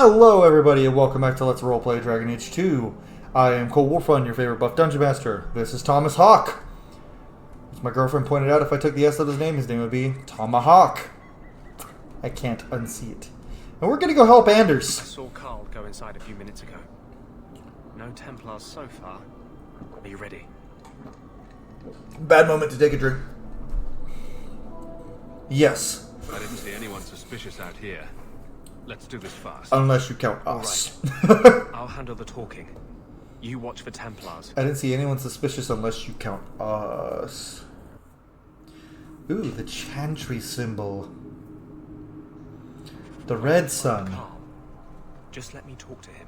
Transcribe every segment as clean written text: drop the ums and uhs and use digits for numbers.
Hello everybody and welcome back to Let's Roleplay Dragon Age 2. I am Cole Wolfrun, your favorite buff dungeon master. This is Thomas Hawk. As my girlfriend pointed out, if I took the S out of his name would be Tomahawk. I can't unsee it. And we're gonna go help Anders. I saw Carl go inside a few minutes ago. No Templars so far. Are you ready? Bad moment to take a drink. Yes. I didn't see anyone suspicious out here. Let's do this fast. Unless you count us. Right. I'll handle the talking. You watch for Templars. I didn't see anyone suspicious unless you count us. Ooh, the Chantry symbol. The red sun. Carl, just let me talk to him.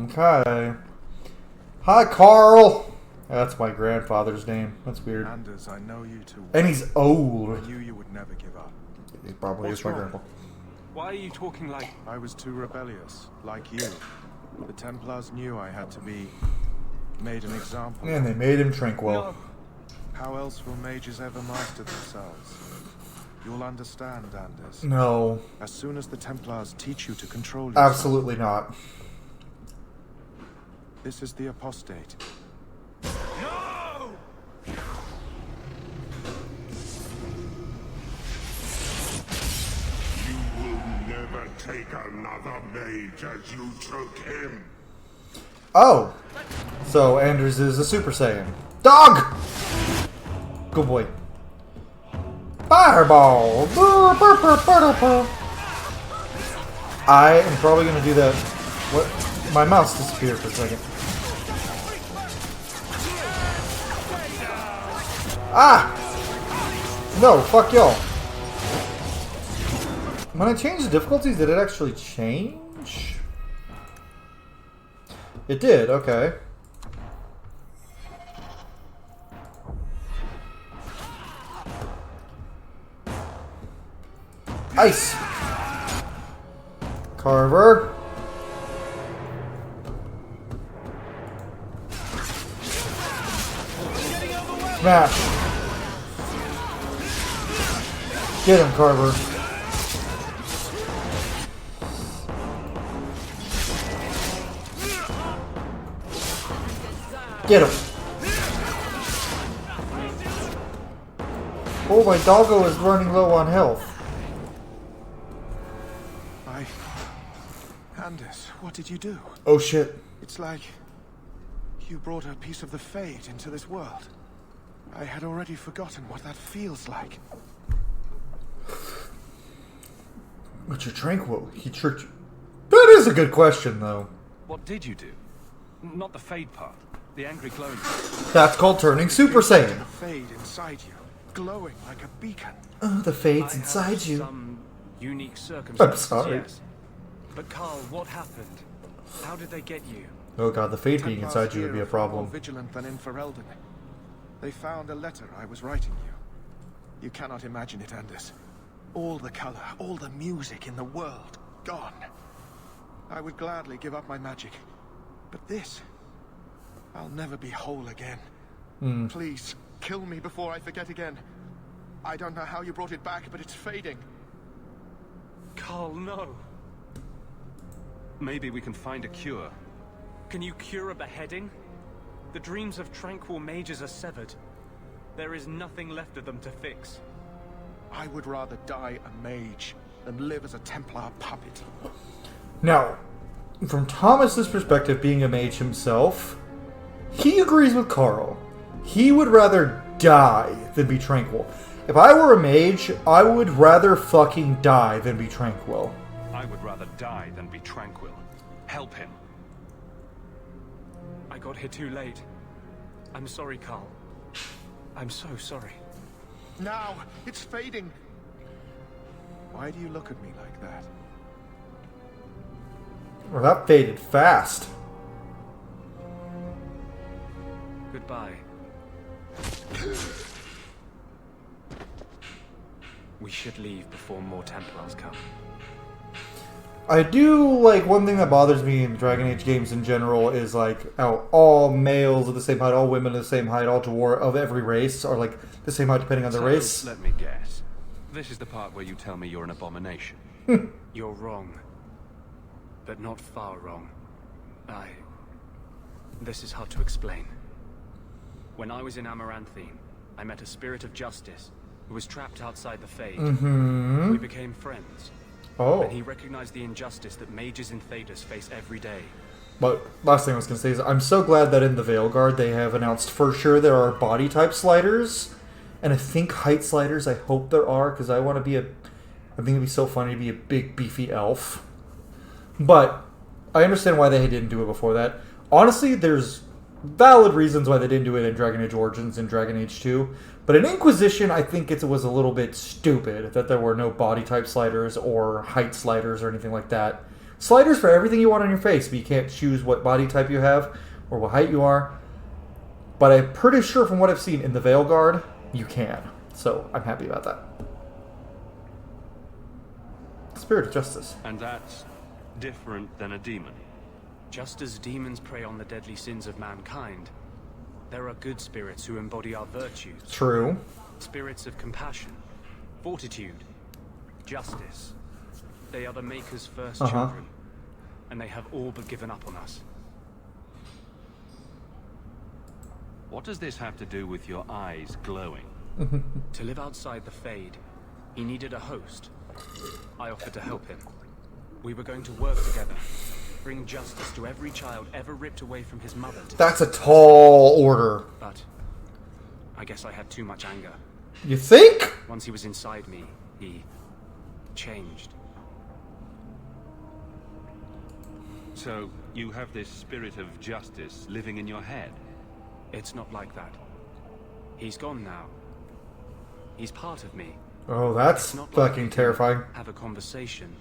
Okay. Hi, Carl. That's my grandfather's name. That's weird. Anders, I know you too well. And he's old. I knew you would never give up. He probably is my grandpa. Why are you talking like... I was too rebellious, like you. The Templars knew I had to be made an example. And they made him tranquil. No. How else will mages ever master themselves? You'll understand, Anders. No. As soon as the Templars teach you to control yourself. Absolutely not. This is the apostate. No! You will never take another mage as you took him. Oh. So Anders is a Super Saiyan. Dog! Good boy. Fireball! I am probably going to do that. What? My mouse disappeared for a second. Ah! No, fuck y'all. When I changed the difficulties, did it actually change? It did, okay. Ice! Carver. Smash! Get him, Carver. Get him. Oh, my doggo is running low on health. Anders, what did you do? Oh shit. It's like you brought a piece of the Fade into this world. I had already forgotten what that feels like. But you're tranquil. He tricked you. That is a good question, though. What did you do? Not the Fade part. The angry glowing. That's called turning Super The Saiyan. Fade inside you, glowing like a beacon. Oh, the fade's I inside have you. some unique circumstances, sorry. yes. But Carl, what happened? How did they get you? Oh god, the fade being Templars inside you would be here a are far problem. more vigilant than in Ferelden. They found a letter I was writing you. You cannot imagine it, Anders. All the color, all the music in the world, gone. I would gladly give up my magic. But this, I'll never be whole again. Please, kill me before I forget again. I don't know how you brought it back, but it's fading. Carl, no. Maybe we can find a cure. Can you cure a beheading? The dreams of tranquil mages are severed. There is nothing left of them to fix. I would rather die a mage than live as a Templar puppet. Now, from Thomas's perspective, being a mage himself, he agrees with Carl. He would rather die than be tranquil. If I were a mage, I would rather fucking die than be tranquil. I would rather die than be tranquil. Help him. I got here too late. I'm sorry, Carl. I'm so sorry. Now, it's fading. Why do you look at me like that? Well, that faded fast. Goodbye. We should leave before more Templars come. I do, like, one thing that bothers me in Dragon Age games in general is, like, how all males are the same height, all women are the same height, all dwarf of every race are, like, the same height depending on the race. Let me guess. This is the part where you tell me you're an abomination. You're wrong. But not far wrong. This is hard to explain. When I was in Amaranthine, I met a spirit of justice who was trapped outside the Fade. Mm-hmm. We became friends. Oh. And he recognized the injustice that mages in Thedas face every day. But last thing I was going to say is I'm so glad that in the Veilguard they have announced for sure there are body type sliders. And I think height sliders, I hope there are, because I want to be I think it'd be so funny to be a big, beefy elf. But I understand why they didn't do it before that. Honestly, there's valid reasons why they didn't do it in Dragon Age Origins and Dragon Age 2. But in Inquisition, I think it was a little bit stupid that there were no body type sliders or height sliders or anything like that. Sliders for everything you want on your face, but you can't choose what body type you have or what height you are. But I'm pretty sure from what I've seen in the Veilguard, you can. So I'm happy about that. Spirit of Justice. And that's different than a demon. Just as demons prey on the deadly sins of mankind, there are good spirits who embody our virtues. True. Spirits of compassion, fortitude, justice. They are the Maker's first children, and they have all but given up on us. What does this have to do with your eyes glowing? To live outside the Fade, he needed a host. I offered to help him. We were going to work together, bring justice to every child ever ripped away from his mother. That's a tall order. But I guess I had too much anger. You think? Once he was inside me, he changed. So, you have this spirit of justice living in your head? It's not like that. He's gone now. He's part of me. Oh, that's It's not like fucking we can terrifying. Have a conversation.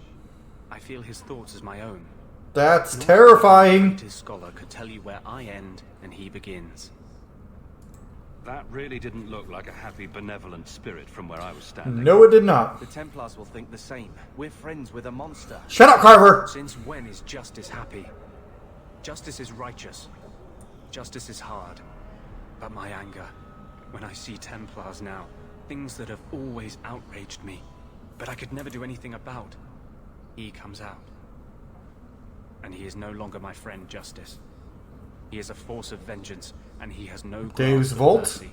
I feel his thoughts as my own. That's Not terrifying. even the greatest scholar could tell you where I end and he begins. That really didn't look like a happy, benevolent spirit from where I was standing. No, it did not. The Templars will think the same. We're friends with a monster. Shut up, Carver! Since when is justice happy? Justice is righteous. Justice is hard. But my anger, when I see Templars now, things that have always outraged me, but I could never do anything about, he comes out. And he is no longer my friend, Justice. He is a force of vengeance, and he has no Deus grasp of Vult? mercy.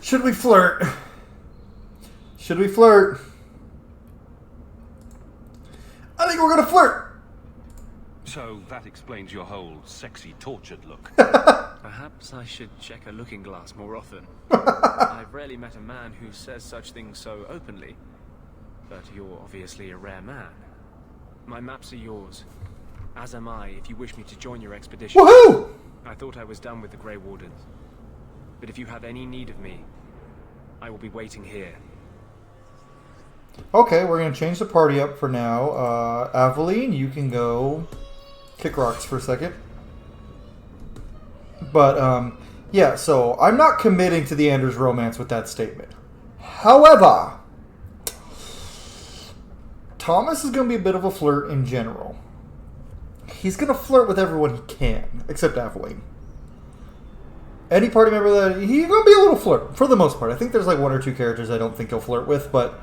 Should we flirt? Should we flirt? I think we're gonna flirt! So, that explains your whole sexy, tortured look. Perhaps I should check a looking glass more often. I've rarely met a man who says such things so openly. But you're obviously a rare man. My maps are yours. As am I, if you wish me to join your expedition. Woohoo! I thought I was done with the Grey Wardens. But if you have any need of me, I will be waiting here. Okay, we're gonna change the party up for now. Aveline, you can go kick rocks for a second. But, yeah, so I'm not committing to the Anders romance with that statement. However, Thomas is going to be a bit of a flirt in general. He's going to flirt with everyone he can, except Aveline. Any party member that... He's going to be a little flirt, for the most part. I think there's like one or two characters I don't think he'll flirt with, but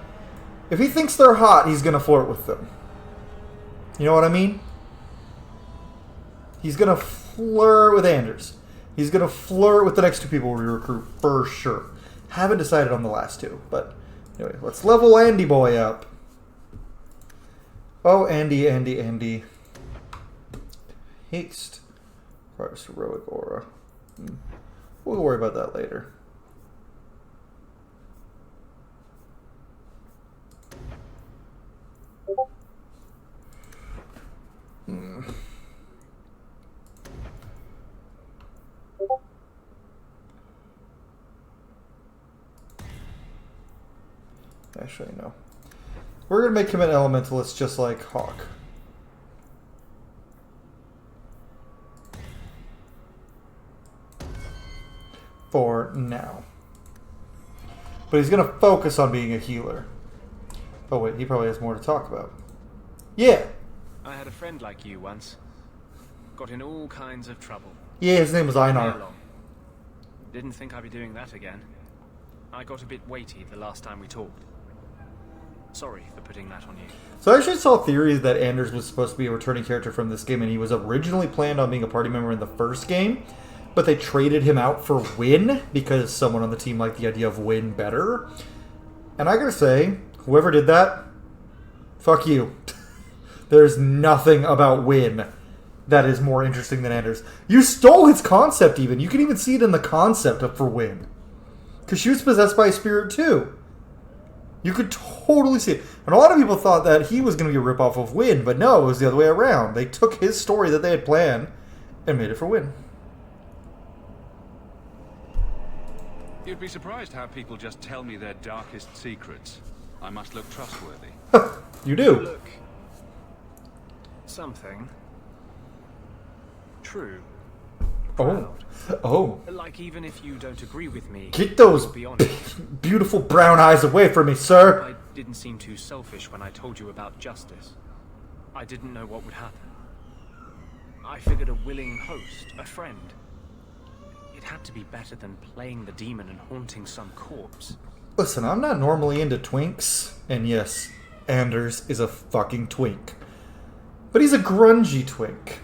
if he thinks they're hot, he's going to flirt with them. You know what I mean? He's going to flirt with Anders. He's going to flirt with the next two people we recruit, for sure. Haven't decided on the last two, but anyway, let's level Andy boy up. Oh, Andy. Haste. Requires heroic aura. We'll worry about that later. Actually, no. We're going to make him an elementalist just like Hawk. For now. But he's going to focus on being a healer. Oh wait, he probably has more to talk about. Yeah. I had a friend like you once. Got in all kinds of trouble. Yeah, his name was Einar. Didn't think I'd be doing that again. I got a bit weighty the last time we talked. Sorry for putting that on you. So I actually saw theories that Anders was supposed to be a returning character from this game, and he was originally planned on being a party member in the first game, but they traded him out for Win because someone on the team liked the idea of Win better. And I gotta say, whoever did that, fuck you. There's nothing about Win that is more interesting than Anders. You stole his concept even. You can even see it in the concept of for Win. Because she was possessed by a spirit too. You could totally see it. And a lot of people thought that he was going to be a ripoff of Win, but no, it was the other way around. They took his story that they had planned and made it for Win. You'd be surprised how people just tell me their darkest secrets. I must look trustworthy. You do. Look. Something. True. Oh. Oh. Like even if you don't agree with me, Get those be honest. beautiful brown eyes away from me, sir. I didn't seem too selfish when I told you about justice. I didn't know what would happen. I figured a willing host, a friend. It had to be better than playing the demon and haunting some corpse. Listen, I'm not normally into twinks. And yes, Anders is a fucking twink. But he's a grungy twink.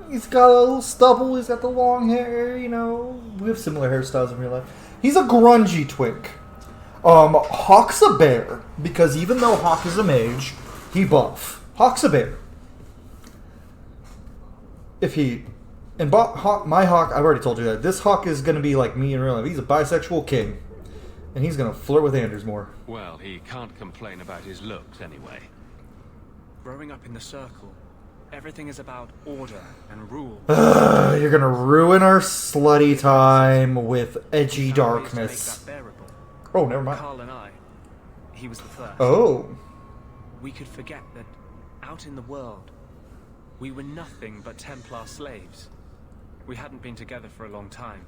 He's got a little stubble, he's got the long hair, you know. We have similar hairstyles in real life. He's a grungy twink. Hawk's a bear, because even though Hawk is a mage, he buff. Hawk's a bear. If he... And my Hawk, I've already told you that. This Hawk is going to be like me in real life. He's a bisexual king. And he's going to flirt with Anders more. Well, he can't complain about his looks anyway. Growing up in the circle, everything is about order and rule. You're going to ruin our slutty time with edgy darkness. Oh, never mind. Carl and I, he was the first. Oh. We could forget that out in the world, we were nothing but Templar slaves. We hadn't been together for a long time.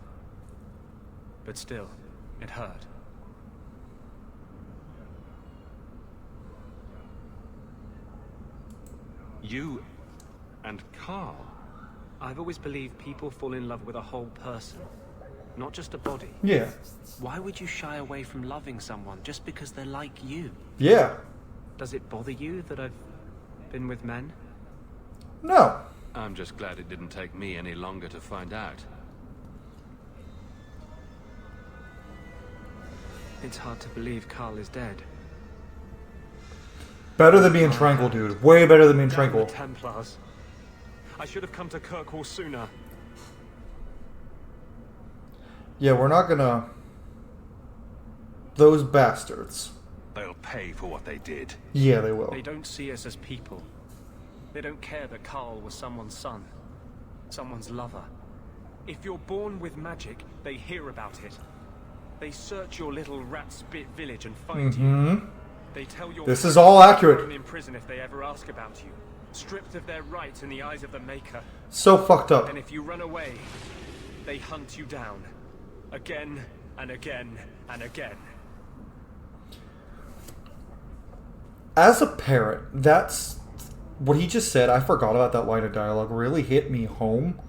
But still, it hurt. You and Carl? I've always believed people fall in love with a whole person, not just a body. Yeah. Why would you shy away from loving someone just because they're like you? Yeah. Does it bother you that I've been with men? No. I'm just glad it didn't take me any longer to find out. It's hard to believe Carl is dead. Better than being tranquil, dude. Way better than being Damn tranquil. the Templars. I should have come to Kirkwall sooner. Yeah, we're not gonna... Those bastards. They'll pay for what they did. Yeah, they will. They don't see us as people. They don't care that Carl was someone's son, someone's lover. If you're born with magic, they hear about it. They search your little rat spit village and find you. They tell your This is all accurate. thrown in prison if they ever ask about you, stripped of their rights in the eyes of the Maker. So fucked up. And if you run away, they hunt you down, again and again and again. As a parent, that's... What he just said, I forgot about that line of dialogue, really hit me home.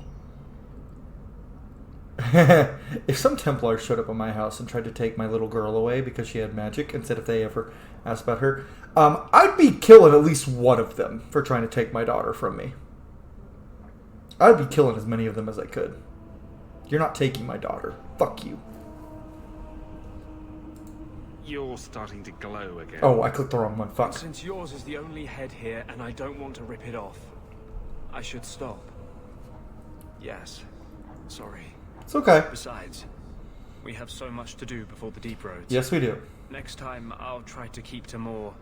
If some Templar showed up at my house and tried to take my little girl away because she had magic, instead if they ever asked about her, I'd be killing at least one of them for trying to take my daughter from me. I'd be killing as many of them as I could. You're not taking my daughter. Fuck you. You're starting to glow again. Oh, I clicked the wrong one. Fuck. Since yours is the only head here and I don't want to rip it off, I should stop. Yes. Sorry. It's okay. Besides, we have so much to do before the deep roads. Yes, we do. Next time, I'll try to keep to more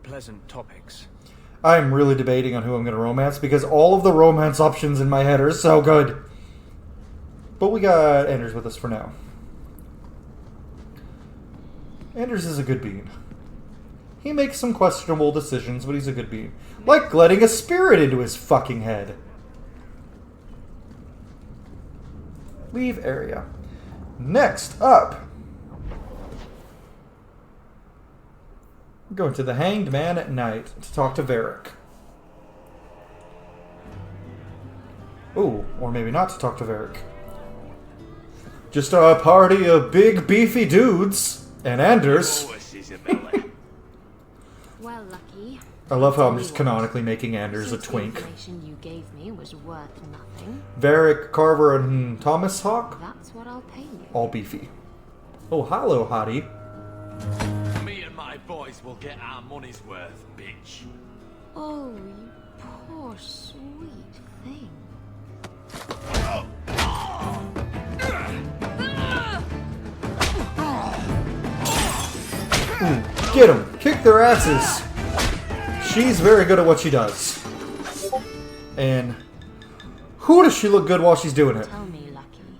pleasant topics. I'm really debating on who I'm going to romance because all of the romance options in my head are so good. But we got Anders with us for now. Anders is a good being. He makes some questionable decisions, but he's a good being. Like letting a spirit into his fucking head. Leave area. Next up, we're going to the Hanged Man at night to talk to Varric. Ooh, or maybe not to talk to Varric. Just a party of big, beefy dudes and Anders. Well, Lucky. I love how I'm Tell just me canonically making Anders a since the twink. information you gave me was worth nothing, Varric, Carver, and Thomas Hawk, that's what I'll pay you. all beefy. Oh, hello, hottie. Me and my boys will get our money's worth, bitch. Oh, you poor sweet thing. Ooh, get them! Kick their asses! She's very good at what she does. And who does she look good while she's doing it? Tell me, Lucky,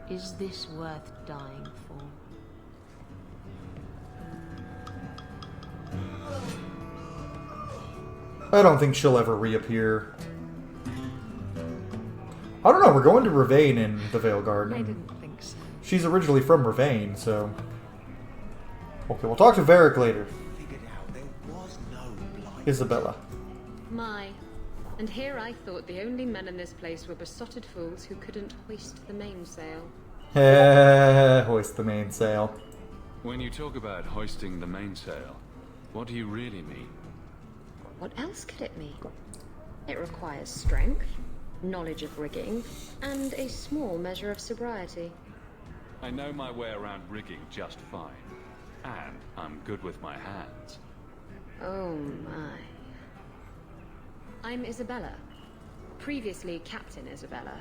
is this worth dying for? I don't think she'll ever reappear. I don't know, we're going to Ravane in the Veil Garden. I didn't think so. She's originally from Ravane, so... Okay, we'll talk to Varric later. Isabella. My. And here I thought the only men in this place were besotted fools who couldn't hoist the mainsail. Hoist the mainsail. When you talk about hoisting the mainsail, what do you really mean? What else could it mean? It requires strength, knowledge of rigging, and a small measure of sobriety. I know my way around rigging just fine. And I'm good with my hands. Oh my. I'm Isabella. Previously Captain Isabella.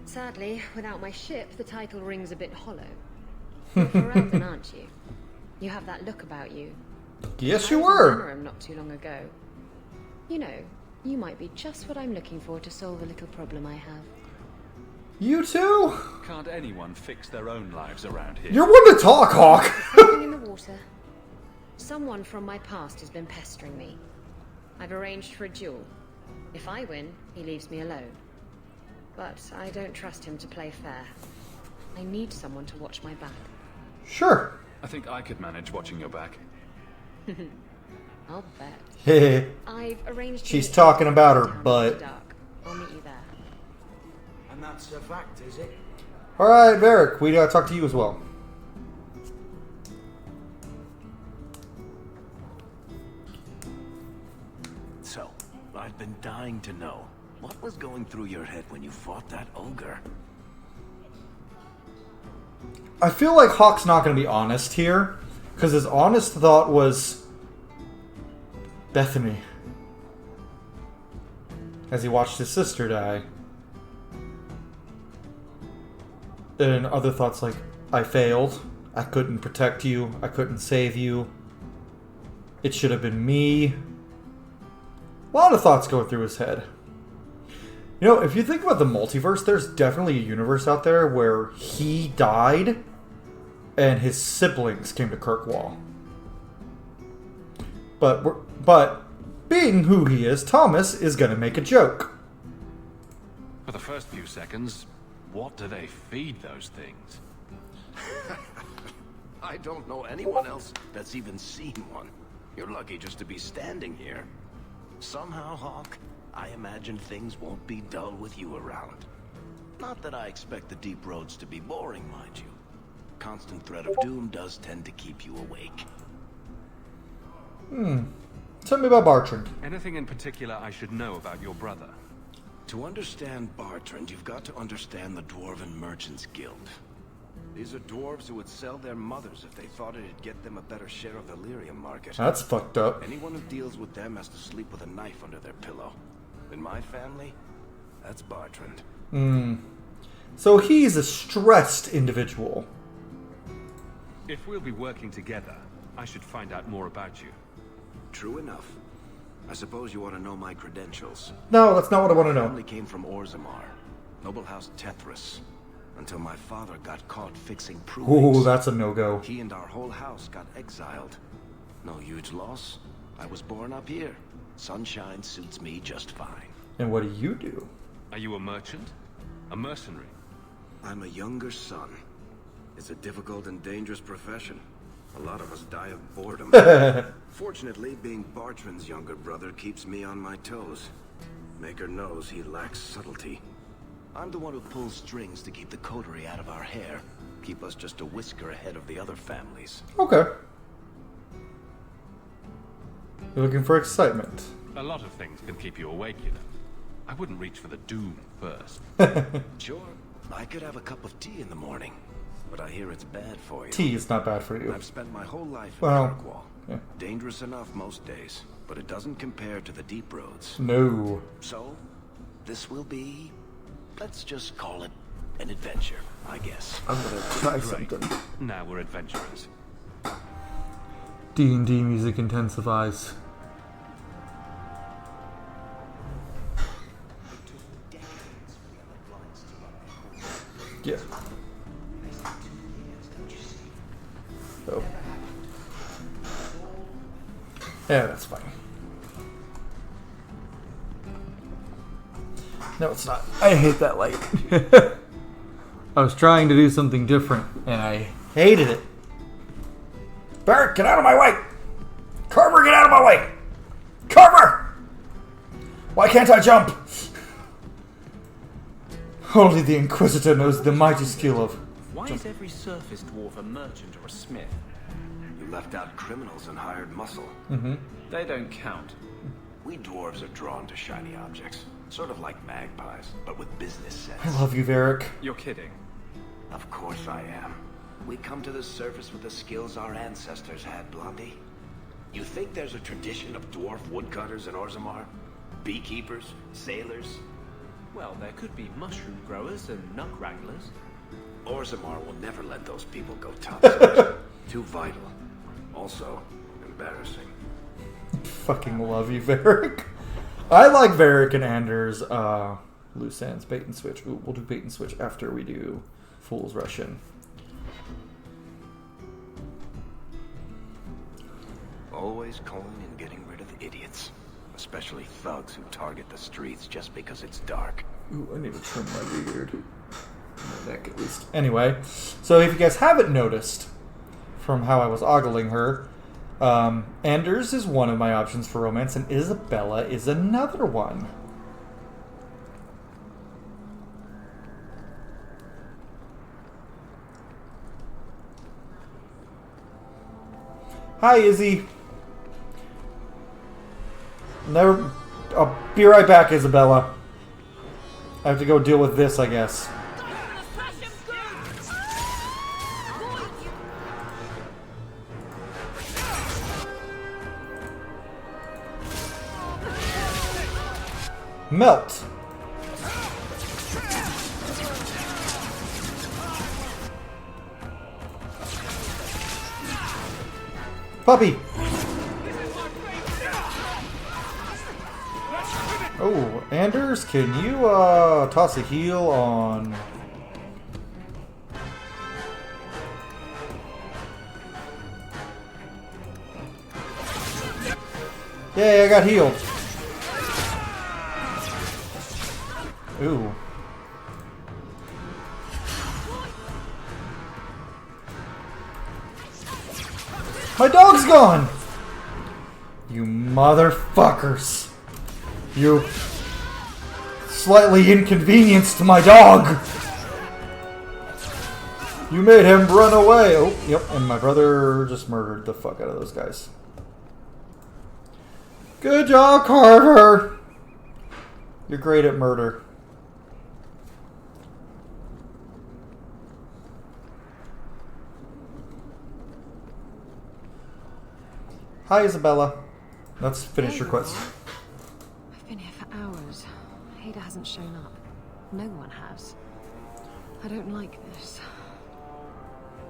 Sadly, without my ship, the title rings a bit hollow. You're Ferelden, aren't you? You have that look about you. Yes, you I was in were! Venerum not too long ago. You know, you might be just what I'm looking for to solve a little problem I have. You too? Can't anyone fix their own lives around here? You're one to talk, Hawk! Something in the water. Someone from my past has been pestering me. I've arranged for a duel. If I win, he leaves me alone. But I don't trust him to play fair. I need someone to watch my back. Sure. I think I could manage watching your back. I'll bet. Hehe. I've arranged. She's to talking about her down in the butt. dark. I'll meet you there. And that's a fact, is it? Alright, Varric, we gotta talk to you as well. So, I've been dying to know. What was going through your head when you fought that ogre? I feel like Hawk's not gonna be honest here, because his honest thought was Bethany. As he watched his sister die. And other thoughts like, I failed. I couldn't protect you. I couldn't save you. It should have been me. A lot of thoughts going through his head. You know, if you think about the multiverse, there's definitely a universe out there where he died and his siblings came to Kirkwall. But being who he is, Thomas is going to make a joke. For the first few seconds, what do they feed those things? I don't know anyone else that's even seen one. You're lucky just to be standing here. Somehow, Hawk, I imagine things won't be dull with you around. Not that I expect the deep roads to be boring, mind you. Constant threat of doom does tend to keep you awake. Tell me about Bartrand. Anything in particular I should know about your brother? To understand Bartrand, you've got to understand the Dwarven Merchants Guild. These are dwarves who would sell their mothers if they thought it'd get them a better share of the lyrium market. That's fucked up. Anyone who deals with them has to sleep with a knife under their pillow. In my family, that's Bartrand. So he's a stressed individual. If we'll be working together, I should find out more about you. True enough. I suppose you want to know my credentials. No, that's not what I want to My know. family came from Orzammar, noble house Tethras, until my father got caught fixing prunings. Ooh, that's a no-go. He and our whole house got exiled. No huge loss. I was born up here. Sunshine suits me just fine. And what do you do? Are you a merchant? A mercenary? I'm a younger son. It's a difficult and dangerous profession. A lot of us die of boredom. Fortunately, being Bartrand's younger brother keeps me on my toes. Maker knows he lacks subtlety. I'm the one who pulls strings to keep the coterie out of our hair. Keep us just a whisker ahead of the other families. Okay. You're looking for excitement. A lot of things can keep you awake, you know. I wouldn't reach for the doom first. Sure, I could have a cup of tea in the morning, but I hear it's bad for you. Tea is not bad for you. I've spent my whole life Well, in Kirkwall. yeah. Dangerous enough most days, but it doesn't compare to the deep roads. No. So, this will be, let's just call it an adventure, I guess. I'm gonna try something. Now we're adventurers. D&D music intensifies. Yeah. Oh. Yeah, that's fine. No, it's not. I hate that light. I was trying to do something different, and I hated it. Barrett, get out of my way! Carver, get out of my way! Carver! Why can't I jump? Only the Inquisitor knows the mighty skill of... Why is every surface dwarf a merchant or a smith? You left out criminals and hired muscle. They don't count. We dwarves are drawn to shiny objects. Sort of like magpies, but with business sense. I love you, Varric. You're kidding. Of course I am. We come to the surface with the skills our ancestors had, Blondie. You think there's a tradition of dwarf woodcutters in Orzammar? Beekeepers? Sailors? Well, there could be mushroom growers and nut wranglers. Orzammar will never let those people go topside. Too vital. Also, embarrassing. Fucking love you, Varric. I like Varric and Anders' loose ends, bait and switch. Ooh, we'll do bait and switch after we do Fool's Rush In. Always calling and getting rid of idiots. Especially thugs who target the streets just because it's dark. Ooh, I need to trim my beard. My neck, at least. Anyway, so if you guys haven't noticed from how I was ogling her, Anders is one of my options for romance, and Isabella is another one. Hi, Izzy. Never. I'll be right back, Isabella. I have to go deal with this, I guess. Melt. Puppy. Oh, Anders, can you toss a heal on... Yay, I got healed. Ooh. My dog's gone! You motherfuckers. You slightly inconvenienced my dog. You made him run away. Oh, yep, and my brother just murdered the fuck out of those guys. Good job, Carver. You're great at murder. Hi, Isabella. Let's finish your quest. I've been here for hours. Ada hasn't shown up. No one has. I don't like this.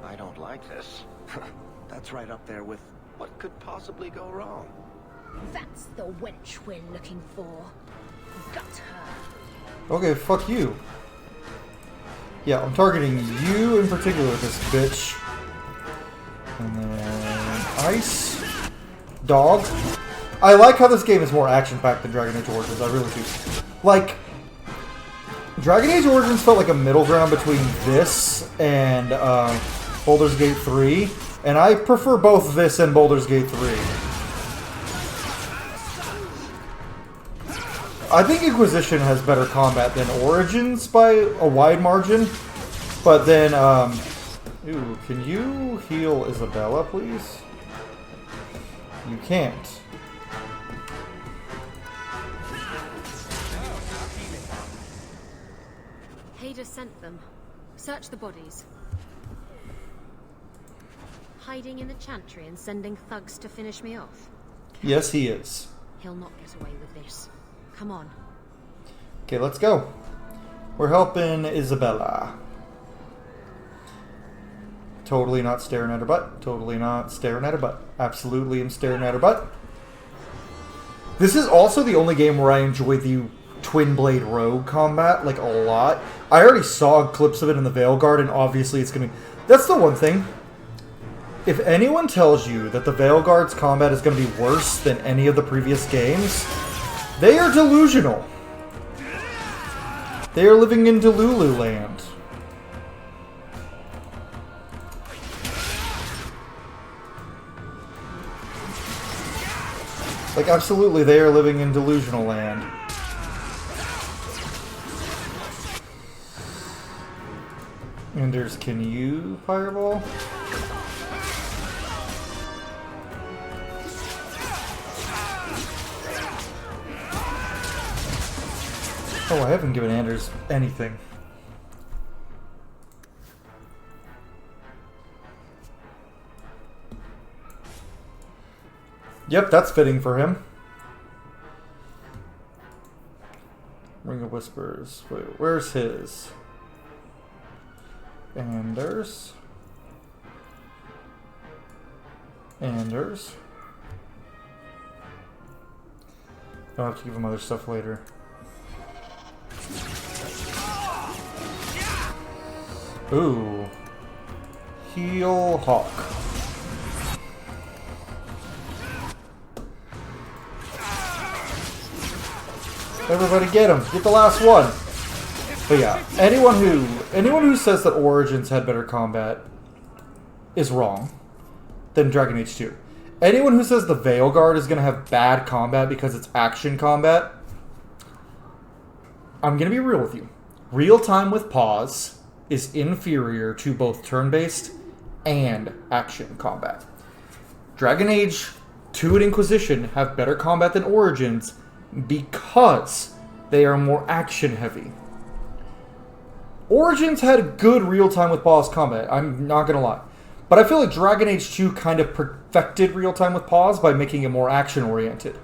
I don't like this. That's right up there with what could possibly go wrong. That's the wench we're looking for. Gut her. Okay, fuck you. Yeah, I'm targeting you in particular, this bitch. And then... Ice. Dog. I like how this game is more action-packed than Dragon Age Origins, I really do. Like, Dragon Age Origins felt like a middle ground between this and Baldur's Gate 3, and I prefer both this and Baldur's Gate 3. I think Inquisition has better combat than Origins by a wide margin. But then, ooh, can you heal Isabella, please? You can't. Hader sent them. Search the bodies. Hiding in the chantry and sending thugs to finish me off. Yes, he is. He'll not get away with this. Come on. Okay, let's go. We're helping Isabella. Totally not staring at her butt. Totally not staring at her butt. Absolutely am staring at her butt. This is also the only game where I enjoy the Twin Blade Rogue combat, like, a lot. I already saw clips of it in the Veilguard, and obviously it's gonna be... That's the one thing. If anyone tells you that the Veilguard's combat is going to be worse than any of the previous games, they are delusional. They are living in Delulu land. Like, absolutely, they are living in delusional land. Anders, can you fireball? Oh, I haven't given Anders anything. Yep, that's fitting for him. Ring of Whispers. Wait, where's his? Anders. Anders. I'll have to give him other stuff later. Ooh. Heal Hawk. Everybody get him. Get the last one. But yeah, anyone who says that Origins had better combat is wrong than Dragon Age 2. Anyone who says the Veilguard is going to have bad combat because it's action combat, I'm going to be real with you. Real time with pause is inferior to both turn-based and action combat. Dragon Age 2 and Inquisition have better combat than Origins because they are more action-heavy. Origins had good real-time with pause combat, I'm not going to lie. But I feel like Dragon Age 2 kind of perfected real-time with pause by making it more action-oriented.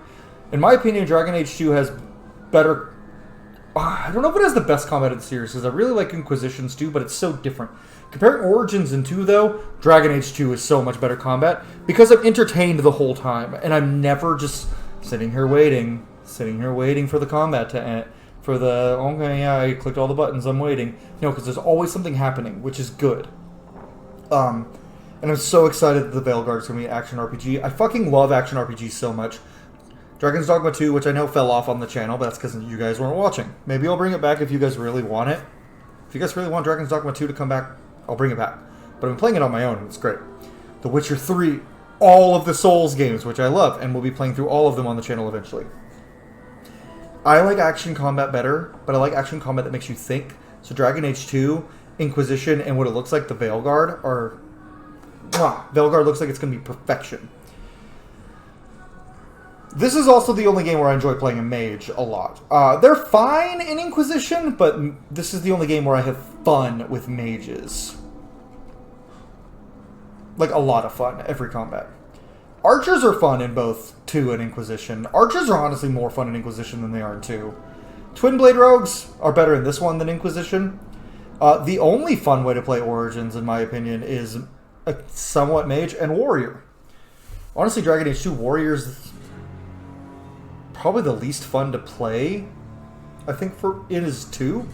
In my opinion, Dragon Age 2 has better... I don't know if it has the best combat in the series, because I really like Inquisitions too, but it's so different. Comparing Origins and 2, though, Dragon Age 2 is so much better combat, because I'm entertained the whole time, and I'm never just sitting here waiting for the combat to end. For the, okay, yeah, I clicked all the buttons, I'm waiting. No, because there's always something happening, which is good. And I'm so excited that the Veilguard is going to be an action RPG. I fucking love action RPGs so much. Dragon's Dogma 2, which I know fell off on the channel, but that's because you guys weren't watching. Maybe I'll bring it back if you guys really want it. If you guys really want Dragon's Dogma 2 to come back, I'll bring it back. But I've been playing it on my own, and it's great. The Witcher 3, all of the Souls games, which I love, and we'll be playing through all of them on the channel eventually. I like action combat better, but I like action combat that makes you think. So Dragon Age 2, Inquisition, and what it looks like, the Veilguard, are... Veilguard looks like it's going to be perfection. This is also the only game where I enjoy playing a mage a lot. They're fine in Inquisition, but this is the only game where I have fun with mages. Like, a lot of fun, every combat. Archers are fun in both 2 and Inquisition. Archers are honestly more fun in Inquisition than they are in 2. Twin Blade Rogues are better in this one than Inquisition. The only fun way to play Origins, in my opinion, is a somewhat mage and warrior. Honestly, Dragon Age 2 Warriors probably the least fun to play. I think it is 2.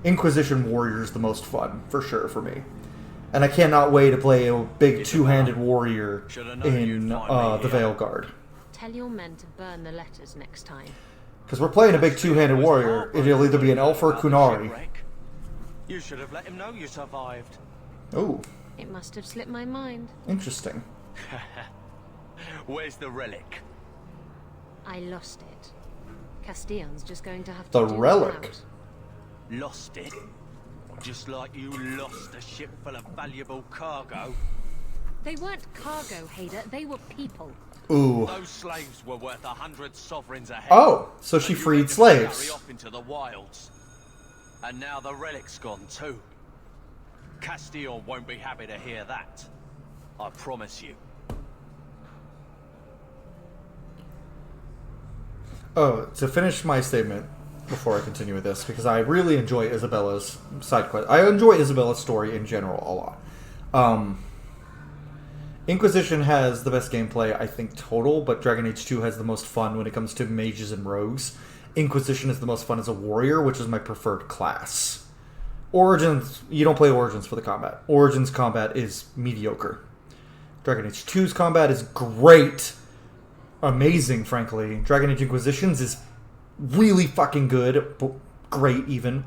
Inquisition Warrior is the most fun, for sure, for me. And I cannot wait to play a big two-handed warrior in the Veilguard. Tell your men to burn the letters next time. Because we're playing a big two-handed warrior. It'll either be an elf or a Kunari. You should have let him know you survived. Oh. It must have slipped my mind. Interesting. Where's the relic? I lost it. Castellan's just going to have to The do relic. without. Lost it? Just like you lost a ship full of valuable cargo? They weren't cargo, Hader. They were people. Ooh. Those slaves were worth 100 sovereigns a head. Oh, so she But you freed let them scurry slaves. off into the wilds. And now the relic's gone too. Castile won't be happy to hear that. I promise you. Oh, to finish my statement before I continue with this, because I really enjoy Isabella's side quest. I enjoy Isabella's story in general a lot. Inquisition has the best gameplay, I think, total, but Dragon Age 2 has the most fun when it comes to mages and rogues. Inquisition is the most fun as a warrior, which is my preferred class. Origins, you don't play Origins for the combat. Origins combat is mediocre. Dragon Age 2's combat is great. Amazing, frankly. Dragon Age Inquisitions is really fucking good. Great, even.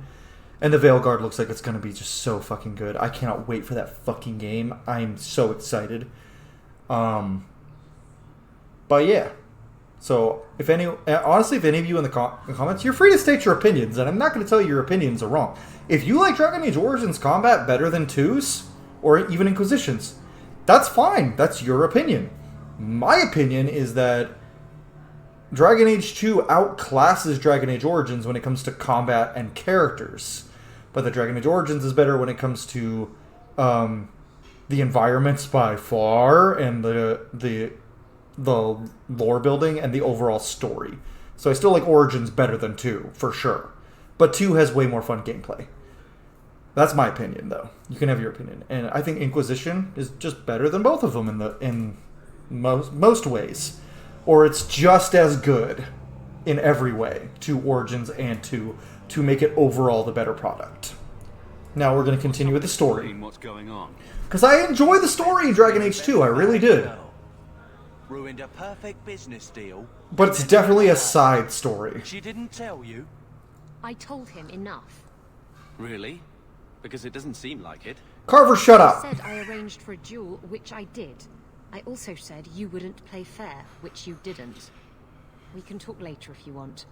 And the Veilguard looks like it's going to be just so fucking good. I cannot wait for that fucking game. I'm so excited. But yeah. So, honestly, if any of you in the comments, you're free to state your opinions, and I'm not going to tell you your opinions are wrong. If you like Dragon Age Origins combat better than 2's, or even Inquisitions, that's fine. That's your opinion. My opinion is that Dragon Age 2 outclasses Dragon Age Origins when it comes to combat and characters. But the Dragon Age Origins is better when it comes to the environments by far, and the lore building and the overall story. So I still like Origins better than 2, for sure. But 2 has way more fun gameplay. That's my opinion, though. You can have your opinion. And I think Inquisition is just better than both of them in most ways. Or it's just as good in every way to Origins and to make it overall the better product. Now we're going to continue with the story. What's going on? Because I enjoy the story in Dragon Age 2, I really did. Ruined a perfect business deal. But it's definitely a side story. She didn't tell you? I told him enough. Really? Because it doesn't seem like it. Carver, shut up! I said I arranged for a duel, which I did. I also said you wouldn't play fair, which you didn't. We can talk later if you want.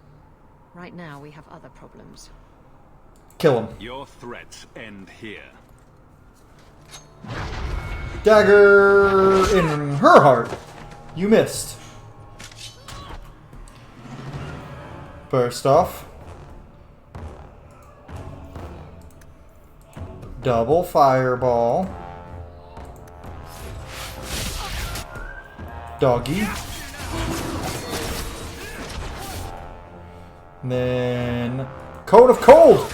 Right now, we have other problems. Kill him. Your threats end here. Dagger in her heart. You missed. Burst off. Double fireball. Doggy. And then Code of Cold.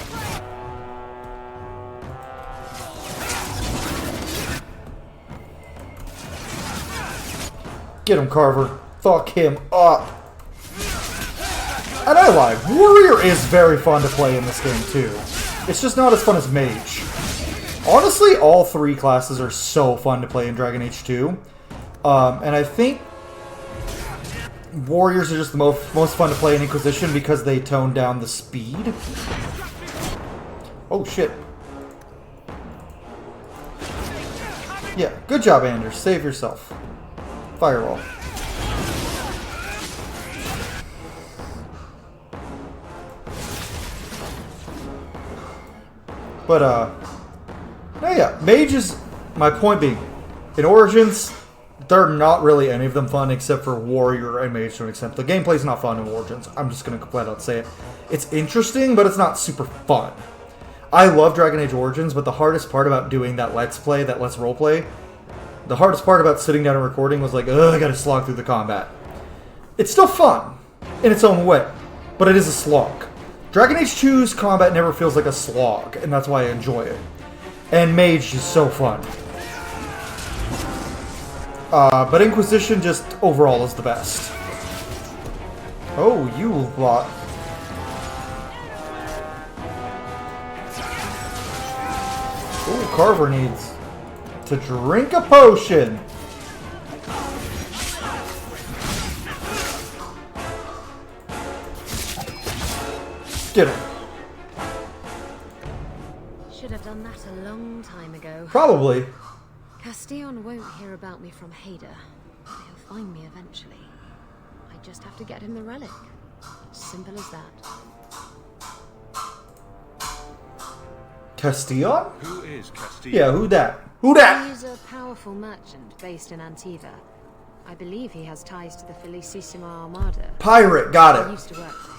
Get him, Carver. Fuck him up. And I lied. Warrior is very fun to play in this game, too. It's just not as fun as Mage. Honestly, all three classes are so fun to play in Dragon Age 2. And I think Warriors are just the most fun to play in Inquisition because they tone down the speed. Oh, shit. Yeah, good job, Anders. Save yourself. Fireball. But, no, yeah, Mage is, my point being, in Origins, they're not really any of them fun except for Warrior and Mage to an extent. The gameplay's not fun in Origins. I'm just going to flat out say it. It's interesting, but it's not super fun. I love Dragon Age Origins, but the hardest part about doing that Let's Roleplay, the hardest part about sitting down and recording was like, ugh, I gotta slog through the combat. It's still fun, in its own way, but it is a slog. Dragon Age 2's combat never feels like a slog, and that's why I enjoy it. And Mage is so fun. But Inquisition just overall is the best. Oh, you lot. Oh, Carver needs to drink a potion. Get him. Should have done that a long time ago. Probably. Castillon won't hear about me from Hader. He'll find me eventually. I just have to get him the relic. Simple as that. Castillon? Who is Castillo? Yeah, who that? Who that? He's a powerful merchant based in Antiva. I believe he has ties to the Felicissima Armada. Pirate, got I it. used to work there.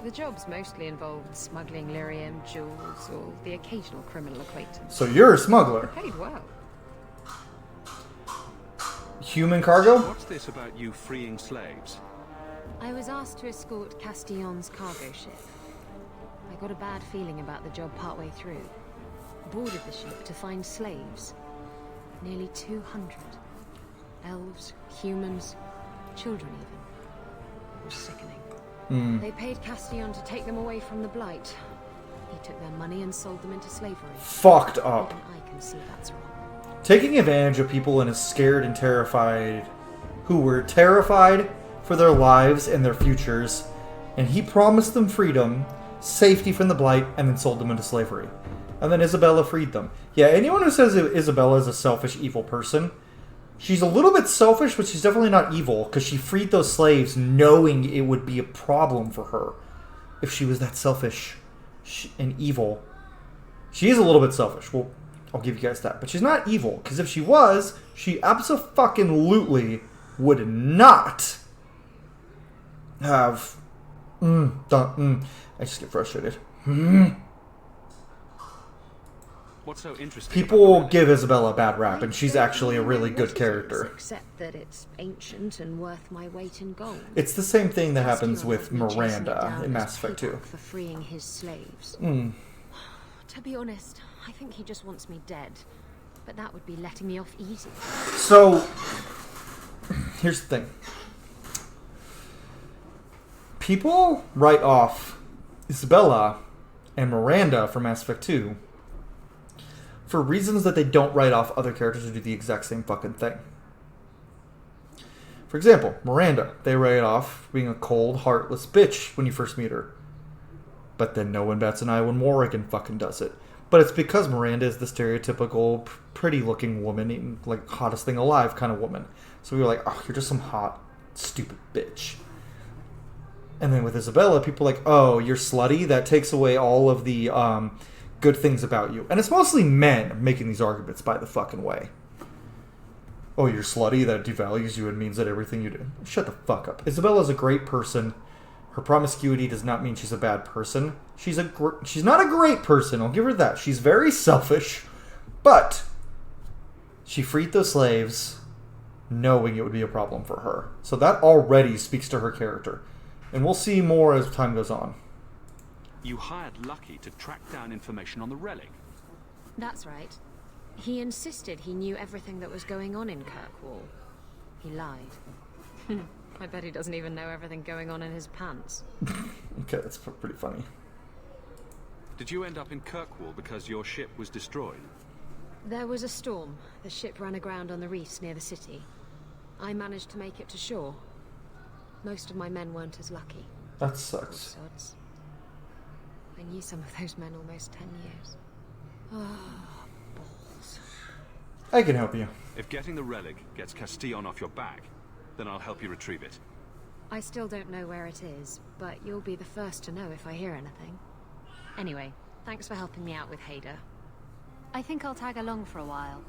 The jobs mostly involved smuggling lyrium, jewels, or the occasional criminal acquaintance. So you're a smuggler. Paid well. Human cargo? What's this about you freeing slaves? I was asked to escort Castillon's cargo ship. I got a bad feeling about the job partway through. Boarded the ship to find slaves. Nearly 200. Elves, humans, children even. It was sickening. They paid Castillon to take them away from the Blight. He took their money and sold them into slavery. Fucked up. Even I can see that's wrong. Taking advantage of people and is scared and terrified, who were terrified for their lives and their futures, and he promised them freedom, safety from the Blight, and then sold them into slavery. And then Isabella freed them. Yeah, anyone who says Isabella is a selfish, evil person, she's a little bit selfish, but she's definitely not evil, because she freed those slaves knowing it would be a problem for her if she was that selfish and evil. She is a little bit selfish. Well, I'll give you guys that. But she's not evil, because if she was, she abso-fucking-lutely would not have... I just get frustrated. What's so interesting? People give Isabella a bad rap, and she's actually a really good character. Except that it's ancient and worth my weight in gold. It's the same thing that happens with Castillon has been chasing it Miranda down in as Mass Effect 2. payback for freeing his slaves. To be honest, I think he just wants me dead. But that would be letting me off easy. So, here's the thing. People write off Isabella and Miranda from Mass Effect 2 for reasons that they don't write off other characters who do the exact same fucking thing. For example, Miranda, they write off being a cold, heartless bitch when you first meet her. But then no one bats an eye when Morrigan fucking does it. But it's because Miranda is the stereotypical, pretty-looking woman, like, hottest thing alive kind of woman. So we were like, oh, you're just some hot, stupid bitch. And then with Isabella, people are like, oh, you're slutty? That takes away all of the good things about you. And it's mostly men making these arguments, by the fucking way. Oh, you're slutty? That devalues you and means that everything you do. Shut the fuck up. Isabella's a great person. Her promiscuity does not mean she's a bad person. She's not a great person, I'll give her that. She's very selfish, but she freed those slaves knowing it would be a problem for her. So that already speaks to her character. And we'll see more as time goes on. You hired Lucky to track down information on the relic. That's right. He insisted he knew everything that was going on in Kirkwall. He lied. I bet he doesn't even know everything going on in his pants. Okay, that's pretty funny. Did you end up in Kirkwall because your ship was destroyed? There was a storm. The ship ran aground on the reefs near the city. I managed to make it to shore. Most of my men weren't as lucky. That sucks. Poor sods. I knew some of those men almost 10 years. Ah, balls. I can help you. If getting the relic gets Castillon off your back, then I'll help you retrieve it. I still don't know where it is, but you'll be the first to know if I hear anything. Anyway, thanks for helping me out with Hader. I think I'll tag along for a while.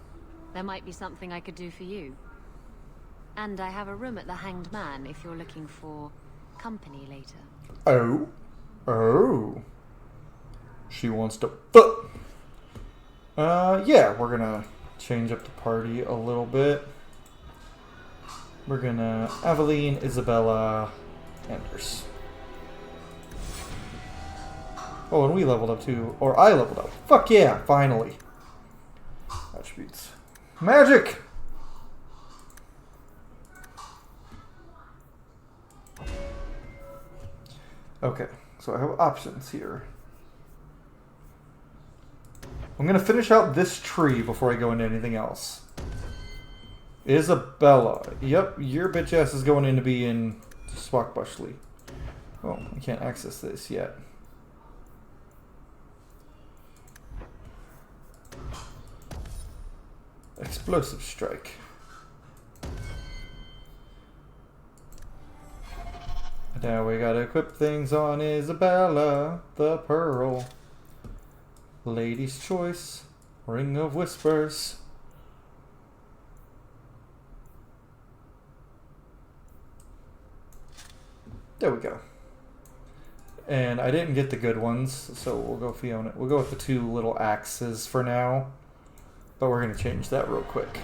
There might be something I could do for you. And I have a room at the Hanged Man if you're looking for company later. Oh. She wants to fuck. Yeah, we're gonna change up the party a little bit. We're gonna Aveline, Isabella, Anders. Oh, and we leveled up too. Or I leveled up. Fuck yeah, finally. Attributes. Magic! Okay, so I have options here. I'm gonna finish out this tree before I go into anything else. Isabella. Yep, your bitch ass is going in to be in Swakbushley. Oh, I can't access this yet. Explosive strike. I Now we gotta equip things on Isabella, the Pearl. Lady's Choice, Ring of Whispers. There we go. And I didn't get the good ones, so we'll go Fiona. We'll go with the 2 little axes for now. But we're gonna change that real quick.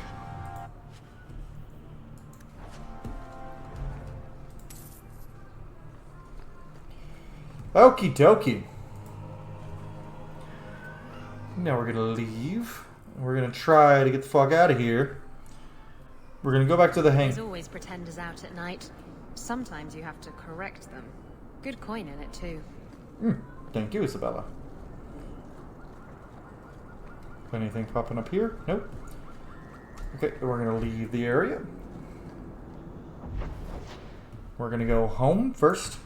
Okie dokie. Now we're gonna leave. We're gonna try to get the fuck out of here. We're gonna go back to the hang. There's always pretenders out at night. Sometimes you have to correct them. Good coin in it too. Thank you, Isabella. Anything popping up here? Nope. Okay, we're gonna leave the area. We're gonna go home first.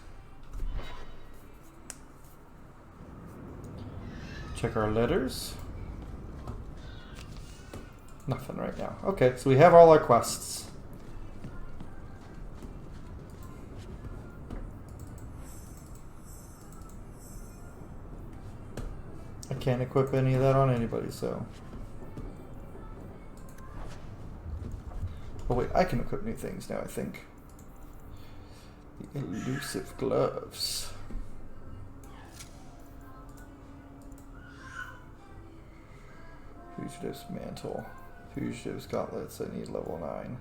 Check our letters. Nothing right now. Okay, so we have all our quests. I can't equip any of that on anybody, so... Oh wait, I can equip new things now, I think. The elusive gloves. Fugitive's mantle. Fugitive's gauntlets, I need level 9.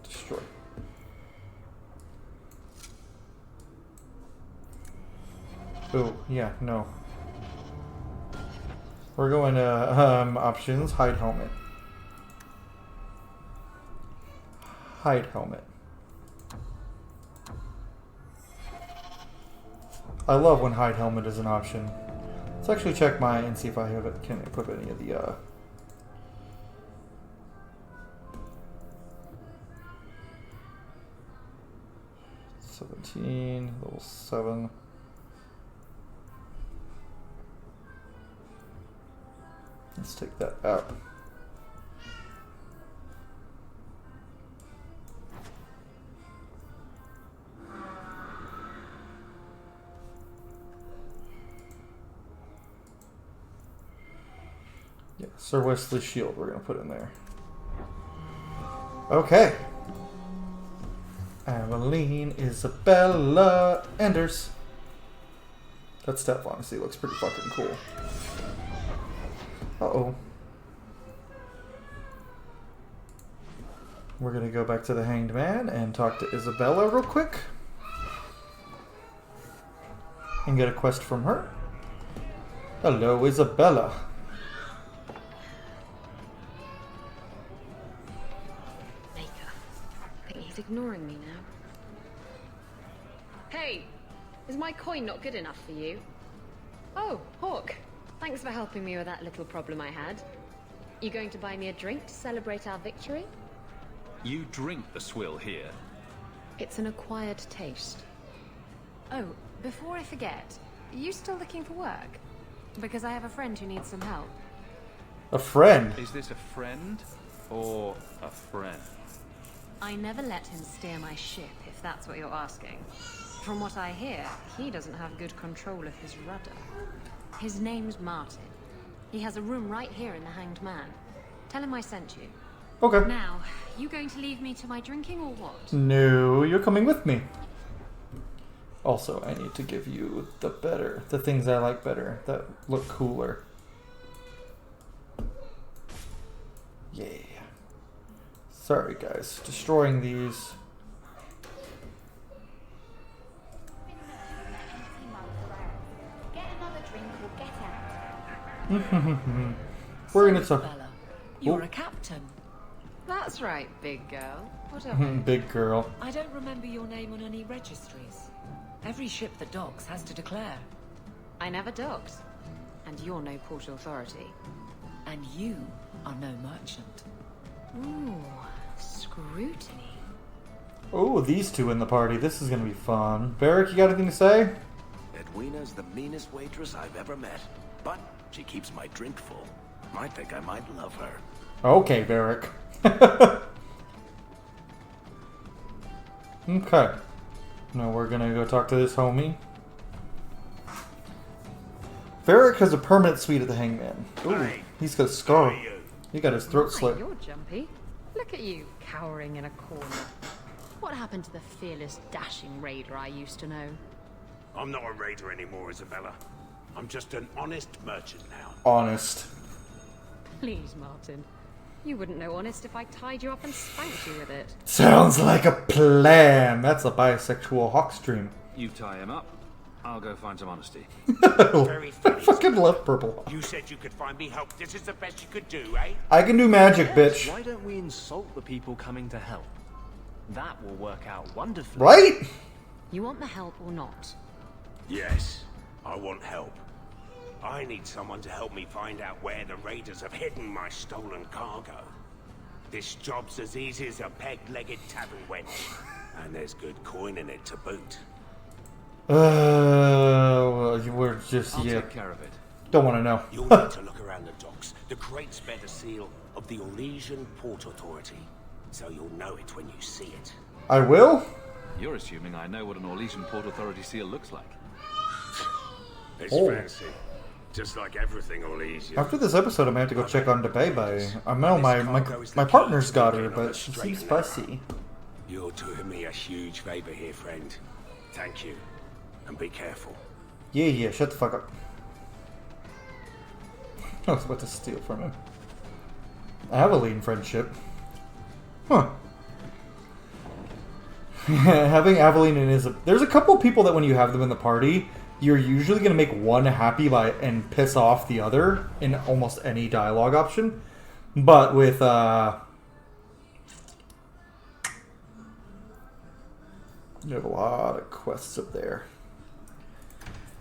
Destroy. Oh, yeah, no. We're going to options, hide helmet. Hide helmet. I love when hide helmet is an option. Let's actually check mine and see if I have it, can equip any of the 17, level 7. Let's take that out. Yeah, Sir Wesley's shield we're going to put in there. Okay. Aveline, Isabella, Anders. That stuff honestly looks pretty fucking cool. Uh-oh. We're gonna go back to the Hanged Man and talk to Isabella real quick. And get a quest from her. Hello, Isabella. Maker. I think he's ignoring me now. Hey! Is my coin not good enough for you? Oh, Hawk. Thanks for helping me with that little problem I had. You going to buy me a drink to celebrate our victory? You drink the swill here. It's an acquired taste. Oh, before I forget, are you still looking for work? Because I have a friend who needs some help. A friend? Is this a friend or a friend? I never let him steer my ship, if that's what you're asking. From what I hear, he doesn't have good control of his rudder. His name's Martin. He has a room right here in the Hanged Man. Tell him I sent you. Okay. Now, you going to leave me to my drinking or what? No, you're coming with me. Also, I need to give you the things I like better, that look cooler. Yeah. Sorry guys, destroying these. We're gonna talk. You're a captain. That's right, big girl. What up? Big girl. I don't remember your name on any registries. Every ship that docks has to declare. I never docked. And you're no port authority. And you are no merchant. Ooh, scrutiny. Oh, these two in the party. This is gonna be fun. Barrick, you got anything to say? Edwina's the meanest waitress I've ever met, but she keeps my drink full. I think I might love her. Okay, Barrick. Okay. Now we're gonna go talk to this homie. Varric has a permanent suite at the Hangman. Ooh, he's got a scar. He got his throat slit. You're jumpy. Look at you, cowering in a corner. What happened to the fearless, dashing raider I used to know? I'm not a raider anymore, Isabella. I'm just an honest merchant now. Honest. Please, Martin. You wouldn't know honest if I tied you up and spanked you with it. Sounds like a plan. That's a bisexual hawk stream. You tie him up. I'll go find some honesty. Very I funny. fucking love purple. You said you could find me help. This is the best you could do, eh? I can do magic, bitch. Why don't we insult the people coming to help? That will work out wonderfully. Right? You want the help or not? Yes, I want help. I need someone to help me find out where the raiders have hidden my stolen cargo. This job's as easy as a peg-legged tavern wench. And there's good coin in it to boot. Well, you were just, I'll yeah. take care of it. Don't want to know. You'll need to look around the docks. The crates bear the seal of the Orlesian Port Authority. So you'll know it when you see it. I will? You're assuming I know what an Orlesian Port Authority seal looks like. It's Oh. fancy. Just like everything Orlesian. After this episode, I might have to go check on Debebe. I know my partner's got her, but she seems fussy. You're doing me a huge favor here, friend. Thank you. And be careful. Yeah, shut the fuck up. I was about to steal from him. Aveline friendship. Huh. Having Aveline and Isabella. There's a couple of people that when you have them in the party, you're usually going to make one happy and piss off the other in almost any dialogue option. But with, you have a lot of quests up there.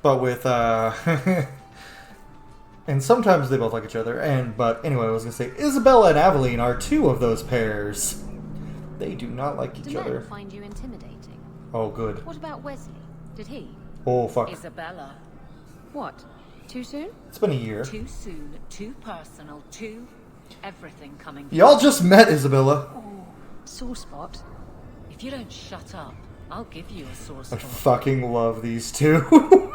But with, and sometimes they both like each other. But anyway, I was going to say, Isabella and Aveline are two of those pairs. They do not like each Do other. men find you intimidating? Oh, good. What about Wesley? Did he? Oh, fuck. Isabella. What? Too soon? It's been a year. Too soon, too personal, too everything coming. Y'all just met, Isabella. Oh, sore spot. If you don't shut up, I'll give you a sore I spot. fucking love these two.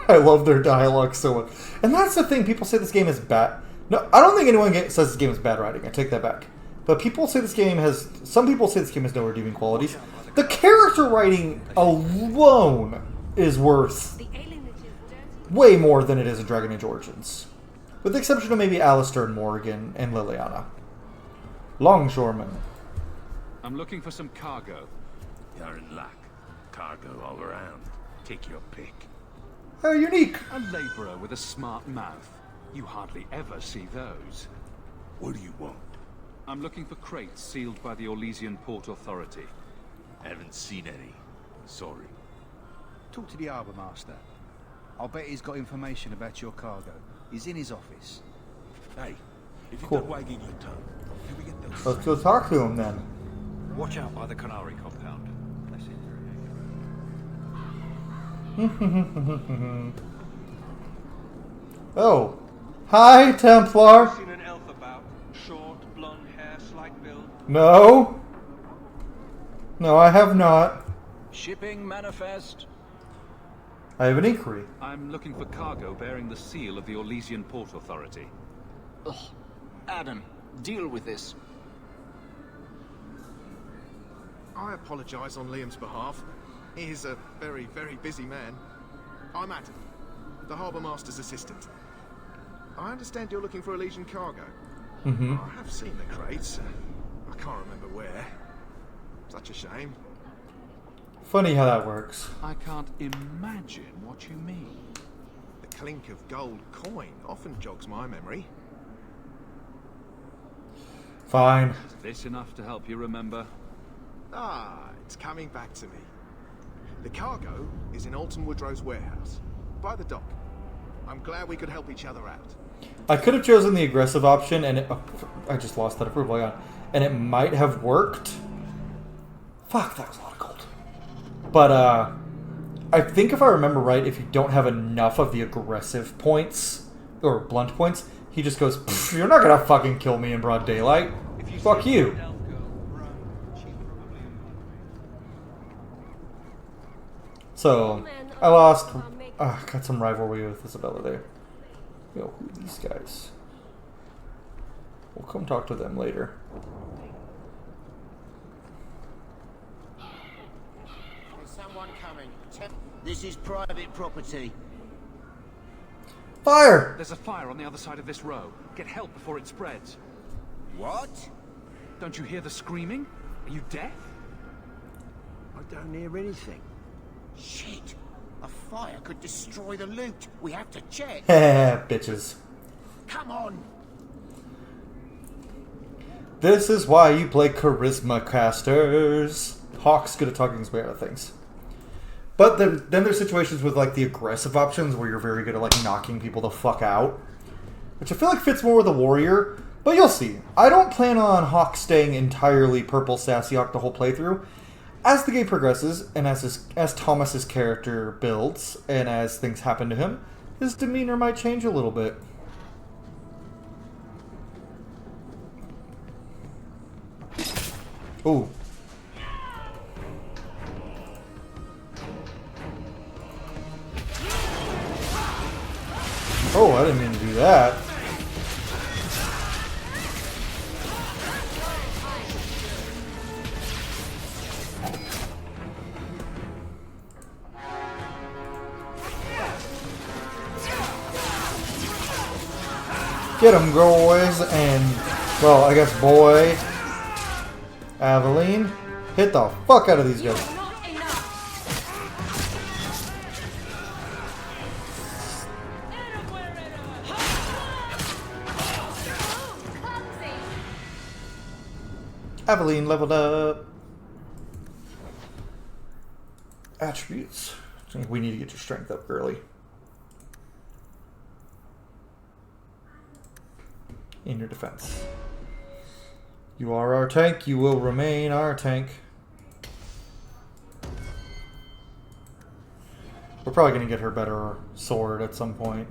I love their dialogue so much. And that's the thing. People say this game is bad. No, I don't think anyone says this game is bad writing. I take that back. But people say this game has... Some people say this game has no redeeming qualities. The character writing alone is worth way more than it is in Dragon Age Origins. With the exception of maybe Alistair and Morrigan and Liliana. Longshoreman. I'm looking for some cargo. You're in luck. Cargo all around. Take your pick. How unique. A laborer with a smart mouth. You hardly ever see those. What do you want? I'm looking for crates sealed by the Orlesian Port Authority. Haven't seen any. Sorry. Talk to the harbour master. I'll bet he's got information about your cargo. He's in his office. Hey, if you're Cool. not wagging your tongue, can we get those? Let's go talk to him then. Watch out by the Canary compound. That's it. Oh. Hi, Templar. Seen an elf about? Short, blonde hair, slight build. No. No, I have not. Shipping manifest. I have an inquiry. I'm looking for cargo bearing the seal of the Orlesian Port Authority. Ugh. Adam, deal with this. I apologize on Liam's behalf. He is a very, very busy man. I'm Adam, the Harbour Master's assistant. I understand you're looking for Elysian cargo. Mm-hmm. I have seen the crates. I can't remember where. Such a shame. Funny how that works. I can't imagine what you mean. The clink of gold coin often jogs my memory. Fine. Is this enough to help you remember? Ah, it's coming back to me. The cargo is in Alton Woodrow's warehouse, by the dock. I'm glad we could help each other out. I could have chosen the aggressive option, and I just lost that approval on, and it might have worked. Fuck, that was a lot of gold. But I think if I remember right, if you don't have enough of the aggressive points or blunt points, he just goes, "You're not gonna fucking kill me in broad daylight. Fuck you." So, I lost. Got some rivalry with Isabella there. Yo, who are these guys? We'll come talk to them later. There's someone coming. This is private property. Fire! There's a fire on the other side of this row. Get help before it spreads. What? Don't you hear the screaming? Are you deaf? I don't hear anything. Shit. A fire could destroy the loot. We have to check. Bitches. Come on. This is why you play charisma casters. Hawk's good at talking his way out of things. But then there's situations with like the aggressive options where you're very good at like knocking people the fuck out, which I feel like fits more with a warrior. But you'll see. I don't plan on Hawk staying entirely purple sassy Hawk the whole playthrough. As the game progresses, and as Thomas's character builds, and as things happen to him, his demeanor might change a little bit. Ooh. Oh, I didn't mean to do that. Get him, boys, and, well, I guess boy, Aveline, hit the fuck out of these guys. Aveline leveled up. Attributes. I think we need to get your strength up early. In your defense. You are our tank. You will remain our tank. We're probably going to get her better sword at some point.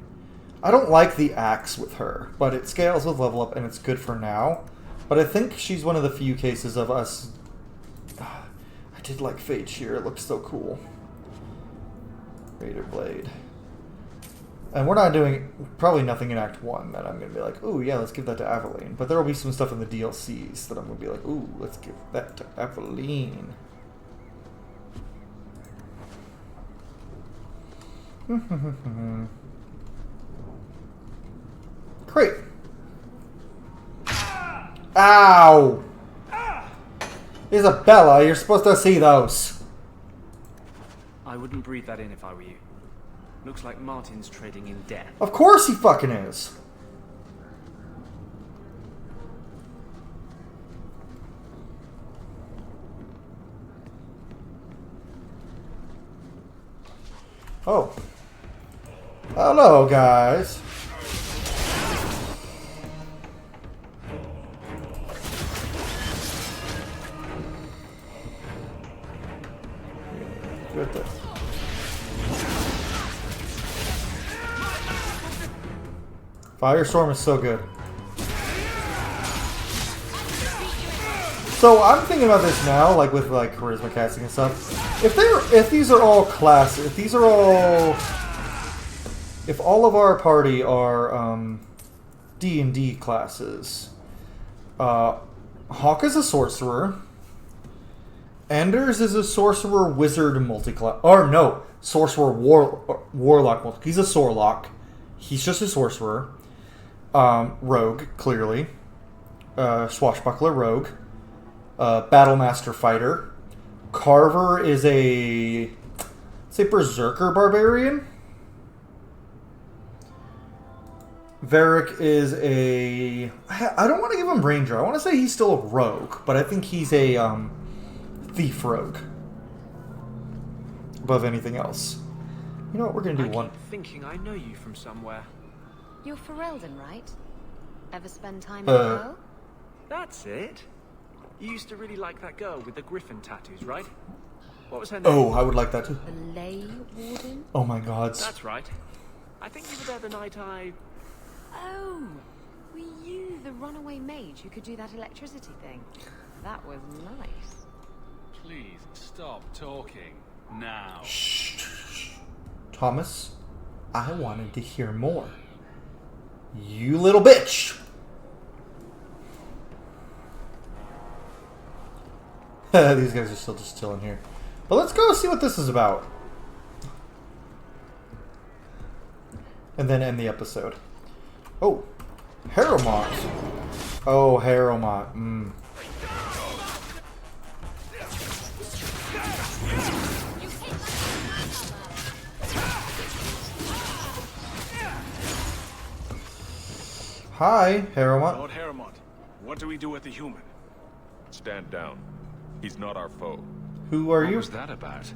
I don't like the axe with her, but it scales with level up and it's good for now. But I think she's one of the few cases of us... I did like Fade Shear. It looks so cool. Raider Blade. And we're not doing probably nothing in Act 1 that I'm going to be like, ooh, yeah, let's give that to Aveline. But there will be some stuff in the DLCs that I'm going to be like, ooh, let's give that to Aveline. Great. Ow! Isabella, you're supposed to see those. I wouldn't breathe that in if I were you. Looks like Martin's trading in death. Of course he fucking is. Oh. Hello, guys. Good there. Firestorm is so good. So I'm thinking about this now, like with like charisma casting and stuff. If these are all if all of our party are D&D classes, Hawk is a sorcerer. Anders is a sorcerer wizard multi-class, or no, sorcerer warlock. He's a sorlock. He's just a sorcerer. Rogue, clearly. Swashbuckler rogue. Battlemaster fighter. Carver is a... say berserker barbarian. Varric is a... I don't want to give him ranger. I want to say he's still a rogue, but I think he's a thief rogue. Above anything else. You know what? We're going to do one. I keep thinking I know you from somewhere. You're Ferelden, right? Ever spend time in Pearl? That's it. You used to really like that girl with the griffin tattoos, right? What was her name? Oh, I would like that too. The Ley Warden? Oh my god. That's right. I think you were there the night I... Oh, were you the runaway mage who could do that electricity thing? That was nice. Please stop talking now. Shh. Thomas, I wanted to hear more. You little bitch! These guys are still just chilling here. But let's go see what this is about. And then end the episode. Oh, Harrowmont. Oh, Harrowmont. Hi, Harrowmont. Lord Harrowmont, what do we do with the human? Stand down. He's not our foe. Who are you? What was that about?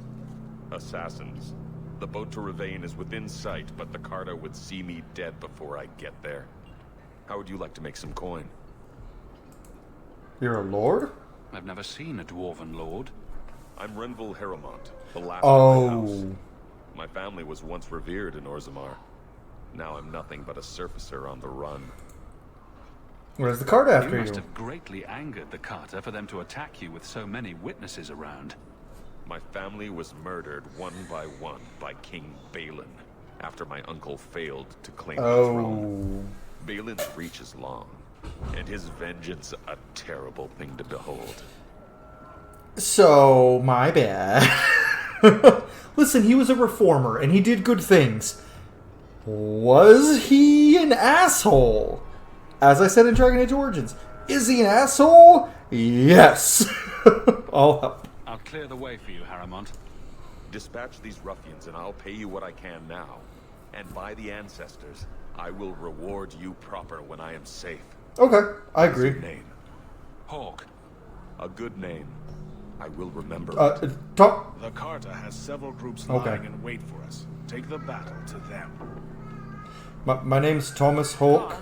Assassins. The boat to Ravane is within sight, but the Carter would see me dead before I get there. How would you like to make some coin? You're a lord? I've never seen a dwarven lord. I'm Renville Harrowmont, the last of my house. Oh. My family was once revered in Orzammar. Now I'm nothing but a surfacer on the run. Where's the Carter after You you? must have greatly angered the Carter for them to attack you with so many witnesses around. My family was murdered one by King Balin after my uncle failed to claim the throne. Balin's reach is long, and his vengeance a terrible thing to behold. So, my bad. Listen, he was a reformer, and he did good things. Was he an asshole? As I said in Dragon Age Origins, is he an asshole? Yes. I'll help. I'll clear the way for you, Harrowmont. Dispatch these ruffians, and I'll pay you what I can now. And by the ancestors, I will reward you proper when I am safe. Okay, I agree. What's your name? Hawk. A good name. I will remember it. The Carter has several groups lying in wait for us. Take the battle to them. My name's Thomas Hawk.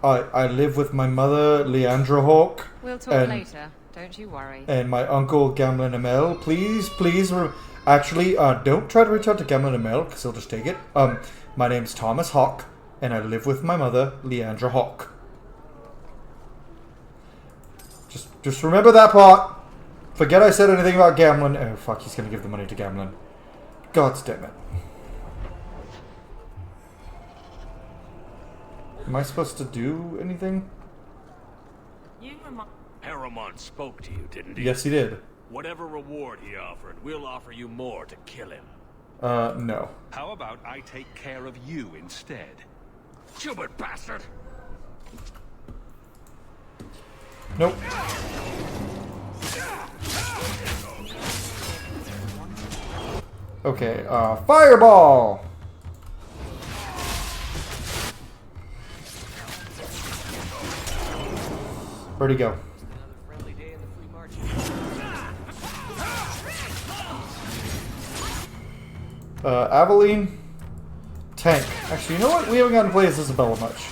I live with my mother, Leandra Hawk. We'll talk later. Don't you worry. And my uncle, Gamlin Amel. Please, actually, don't try to reach out to Gamlin Amel, because he'll just take it. My name's Thomas Hawk, and I live with my mother, Leandra Hawk. Just remember that part. Forget I said anything about Gamlin. Oh, fuck, he's gonna give the money to Gamlin. God damn it. Am I supposed to do anything? Harrowmont spoke to you, didn't he? Yes, he did. Whatever reward he offered, we'll offer you more to kill him. No. How about I take care of you instead? Stupid bastard! Nope. Okay, fireball! Where'd he go? Aveline? Tank. Actually, you know what? We haven't gotten to play as Isabella much.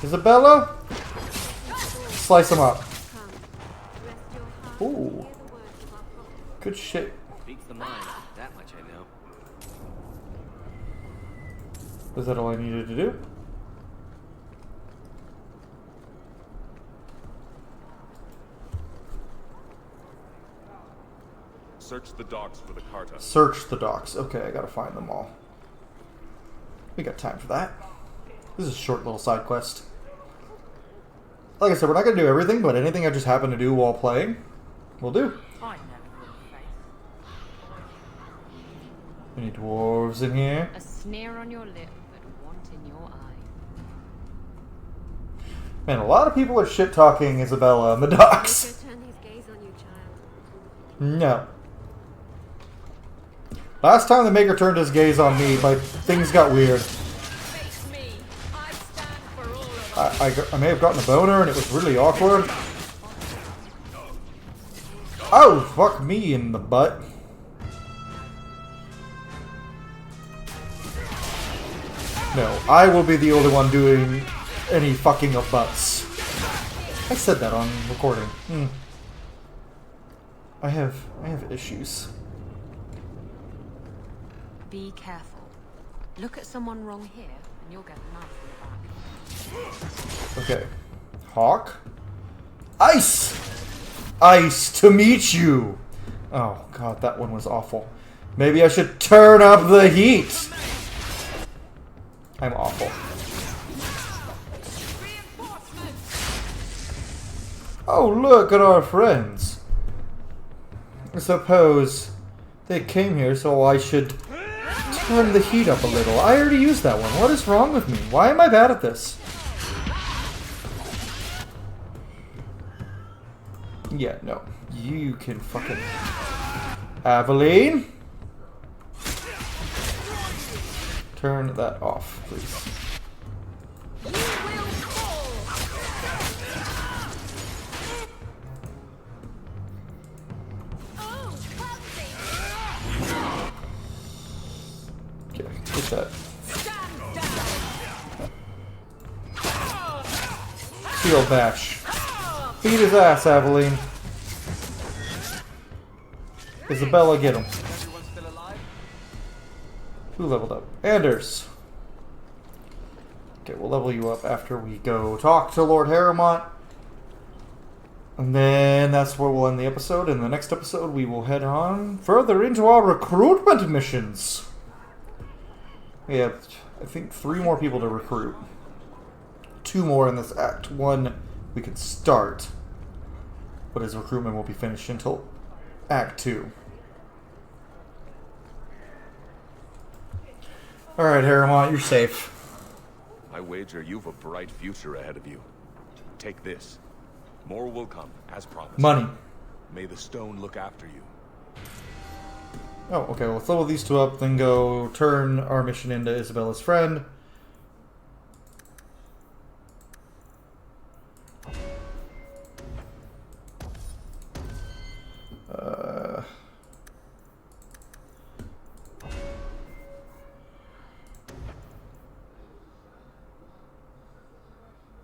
Isabella? Slice him up. Ooh. Good shit. Beats the mind, that much I know. Is that all I needed to do? Search the docks for the Carta. Search the docks. Okay, I gotta find them all. We got time for that. This is a short little side quest. Like I said, we're not gonna do everything, but anything I just happen to do while playing, we'll do. Any dwarves in here? A sneer on your lip, but want in your eye. Man, a lot of people are shit-talking Isabella on the docks. No. Last time the Maker turned his gaze on me, things got weird. I may have gotten a boner and it was really awkward. Oh, fuck me in the butt. No, I will be the only one doing any fucking of butts. I said that on recording. I have issues. Be careful. Look at someone wrong here, and you'll get a knife in the back. Okay. Hawk? Ice! Ice to meet you! Oh god, that one was awful. Maybe I should turn up the heat. I'm awful. Oh, look at our friends. I suppose they came here, so I should turn the heat up a little. I already used that one. What is wrong with me? Why am I bad at this? Yeah, no. You can fucking... Aveline? Turn that off, please. Okay, get that. Shield bash. Beat his ass, Aveline. Isabella, get him. Who leveled up? Anders. Okay, we'll level you up after we go talk to Lord Harrowmont. And then that's where we'll end the episode. In the next episode, we will head on further into our recruitment missions. We have, I think, 3 more people to recruit. 2 more in this Act 1 we can start. But his recruitment won't be finished until Act 2. Alright, Harrowmont, you're safe. I wager you've a bright future ahead of you. Take this. More will come, as promised. Money. May the stone look after you. Oh, okay, well, let's level these 2 up, then go turn our mission into Isabella's friend.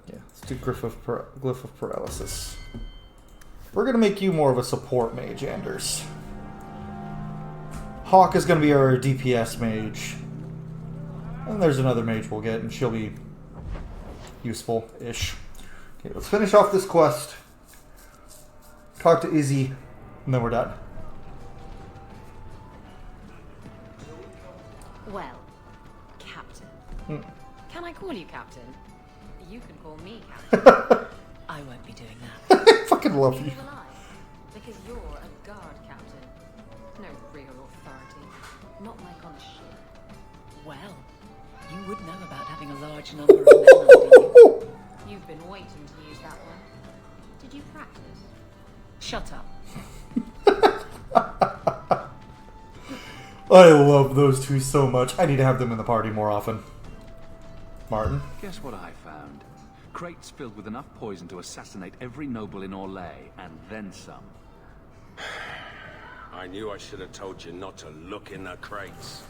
Yeah, let's do Glyph of Paralysis. We're going to make you more of a support mage, Anders. Hawk is going to be our DPS mage. And there's another mage we'll get, and she'll be useful-ish. Okay, let's finish off this quest. Talk to Izzy, and then we're done. Well, Captain. Can I call you Captain? You can call me Captain. I won't be doing that. I fucking love you. Neither will I, because you're a guard captain. No real authority. Not like on a ship. Well, you would know about having a large number of men under you. You've been waiting to use that one. Did you practice? Shut up. I love those 2 so much. I need to have them in the party more often. Martin? Guess what I found? Crates filled with enough poison to assassinate every noble in Orlais, and then some. I knew I should have told you not to look in the crates.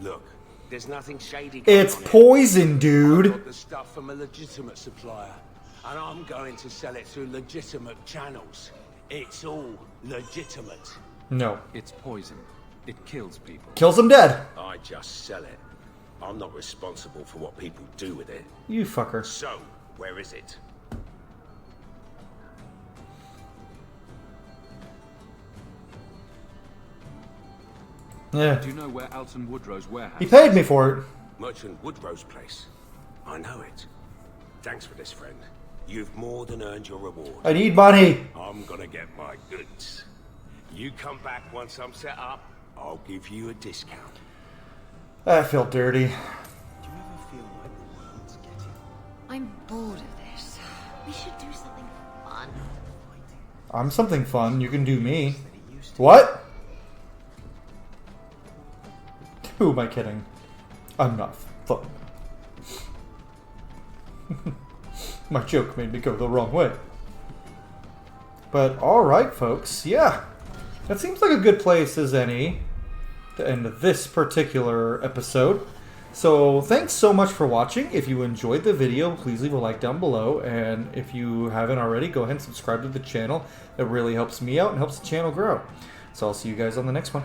Look, there's nothing shady going It's on poison, here. dude. I got the stuff from a legitimate supplier, and I'm going to sell it through legitimate channels. It's all legitimate. No. It's poison. It kills people. Kills them dead. I just sell it. I'm not responsible for what people do with it. You fucker. So, where is it? Yeah. Do you know where Alton Woodrow's warehouse He paid me for it. Merchant Woodrow's place. I know it. Thanks for this, friend. You've more than earned your reward. I need money. I'm gonna get my goods. You come back once I'm set up, I'll give you a discount. I feel dirty. Do you ever feel like the world's getting... I'm bored of this. We should do something fun. I'm something fun. You can do me. What? Who am I kidding? I'm not fun. My joke made me go the wrong way. But alright, folks. Yeah. That seems like a good place as any to end this particular episode. So thanks so much for watching. If you enjoyed the video, please leave a like down below. And if you haven't already, go ahead and subscribe to the channel. It really helps me out and helps the channel grow. So I'll see you guys on the next one.